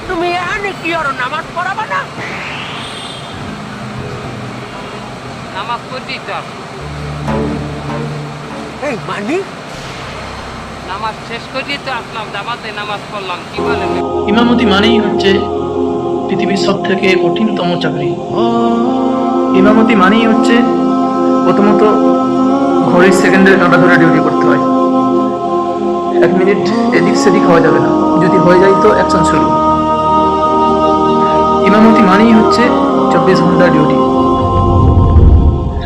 তুমি এখানে কি আর নামাজ পড়াবা না? নামাজ পড়তেই তো আসি। এই মানে নামাজ শেষ করিয়ে তো আসলাম, জামাতে নামাজ পড়লাম। কি বলেন? ইমামতি মানেই হচ্ছে পৃথিবীর সব থেকে কঠিনতম চাকরি। ইমামতি মানেই হচ্ছে প্রথমত ঘড়ির সেকেন্ডের কাঁটা ধরে ডিউটি করতে হয়। 1 মিনিট এদিক সেদিক হওয়া যাবে না, যদি হয়ে যায় তো অ্যাকশন শুরু। ইমামতি মানেই হচ্ছে 24 ঘন্টা ডিউটি।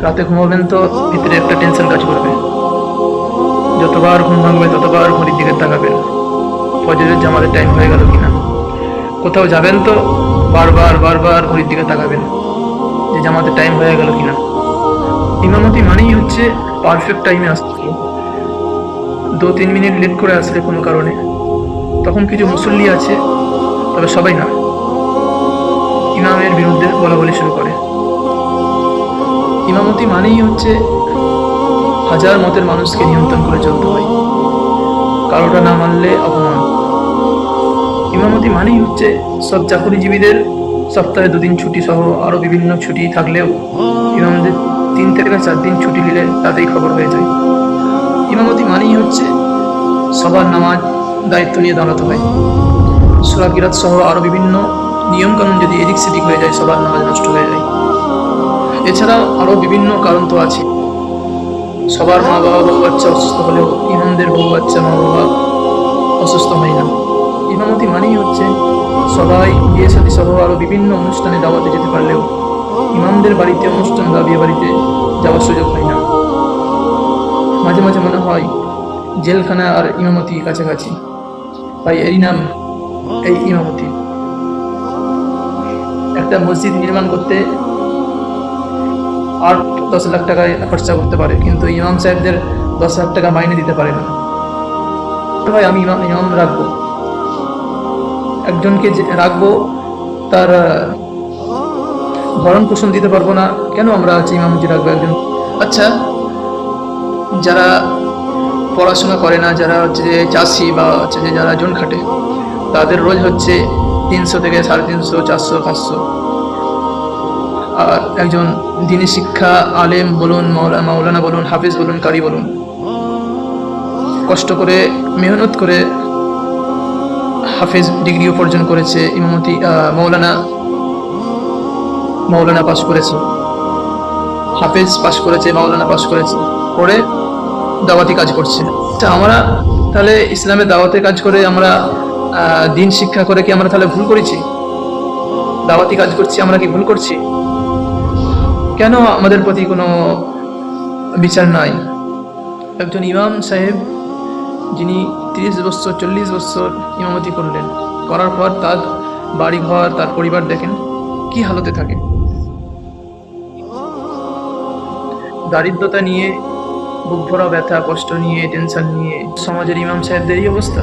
রাতে ঘুমাবেন তো ভিতরে একটা টেনশন কাজ করবে, যতবার ঘুম ভাঙবে ততবার ঘড়ির দিকে তাকাবেন, ফজরের জামাতের টাইম হয়ে গেল কিনা। কোথাও যাবেন তো বারবার বারবার ঘড়ির দিকে তাকাবেন যে জামাতের টাইম হয়ে গেল কিনা। ইমামতি মানেই হচ্ছে পারফেক্ট টাইমে আসতে হবে। 2-3 মিনিট লেট করে আসলে কোনো কারণে, তখন কিছু মুসল্লি আছে, তবে সবাই না, ইমামের বিরুদ্ধে বলাবলি শুরু করে। ইমামতি মানেই হচ্ছে হাজার মতের মানুষকে নিয়ন্ত্রণ করে চলতে হয়, কারোটা না মানলে অপমান। ইমামতি মানেই হচ্ছে সব চাকরিজীবীদের সপ্তাহে 2 দিন ছুটি সহ আরো বিভিন্ন ছুটি থাকলেও ইমামদের 3 থেকে 4 দিন ছুটি নিলে তাতেই খবর হয়ে যায়। ইমামতি মানেই হচ্ছে সবার নামাজ দায়িত্ব নিয়ে দাঁড়াতে হয়। সূরা কিরাত সহ আরো বিভিন্ন নিয়মকানুন যদি এদিক সেদিক হয়ে যায় সবার নামাজ নষ্ট হয়ে যায়। এছাড়াও আরো বিভিন্ন কারণ তো আছে। সবার মা বাবা বউ বাচ্চা অসুস্থ হলেও ইমামদের বউ বাচ্চা মা বাবা অসুস্থ হয় না। ইমামতি মানেই হচ্ছে সবাই বিয়ে শাদী সহ আরো বিভিন্ন অনুষ্ঠানে দাওয়াতে যেতে পারলেও ইমামদের বাড়িতে অনুষ্ঠান বা বিয়ে বাড়িতে যাওয়ার সুযোগ হয় না। মাঝে মাঝে মনে হয় জেলখানা আর ইমামতি কাছাকাছি, তাই এরই নাম এই ইমামতি। একটা মসজিদ নির্মাণ করতে 8-10 লাখ টাকা খরচা করতে পারে, কিন্তু ইমাম সাহেবদের 10 লাখ টাকা মাইনে দিতে পারে না। ভাই আমি ইমাম রাখবো, একজনকে রাখবো, তার ভরণ পোষণ দিতে পারবো না, কেন আমরা ইমামতি রাখবো একজন? আচ্ছা, যারা পড়াশোনা করে না, যারা হচ্ছে যে চাষি বা হচ্ছে যে যারা জন খাটে, তাদের রোজ হচ্ছে 300 থেকে 350, 400, 500। আর একজন দিনী শিক্ষা আলেম বলুন, মাওলানা বলুন, হাফিজ বলুন, কারি বলুন, কষ্ট করে মেহনত করে হাফিজ ডিগ্রি উপার্জন করেছে, ইমামতি মাওলানা পাস করেছে, হাফিজ পাস করেছে, মাওলানা পাস করেছে, করে দাওয়াতি কাজ করছে। তা আমরা তাহলে ইসলামের দাওয়াতের কাজ করে আমরা দিন শিক্ষা করে কি আমরা তাহলে ভুল করেছি? দাওয়াতি কাজ করছি, আমরা কি ভুল করছি? কেন আমাদের প্রতি কোনো বিচার নাই? একজন ইমাম সাহেব যিনি 30 বছর 40 বছর ইমামতি করলেন, করার পর তার বাড়িঘর, তার পরিবার দেখেন কি হালতে থাকে। দারিদ্রতা নিয়ে, বুক ভরা ব্যথা কষ্ট নিয়ে, টেনশন নিয়ে সমাজের ইমাম সাহেবদের এই অবস্থা।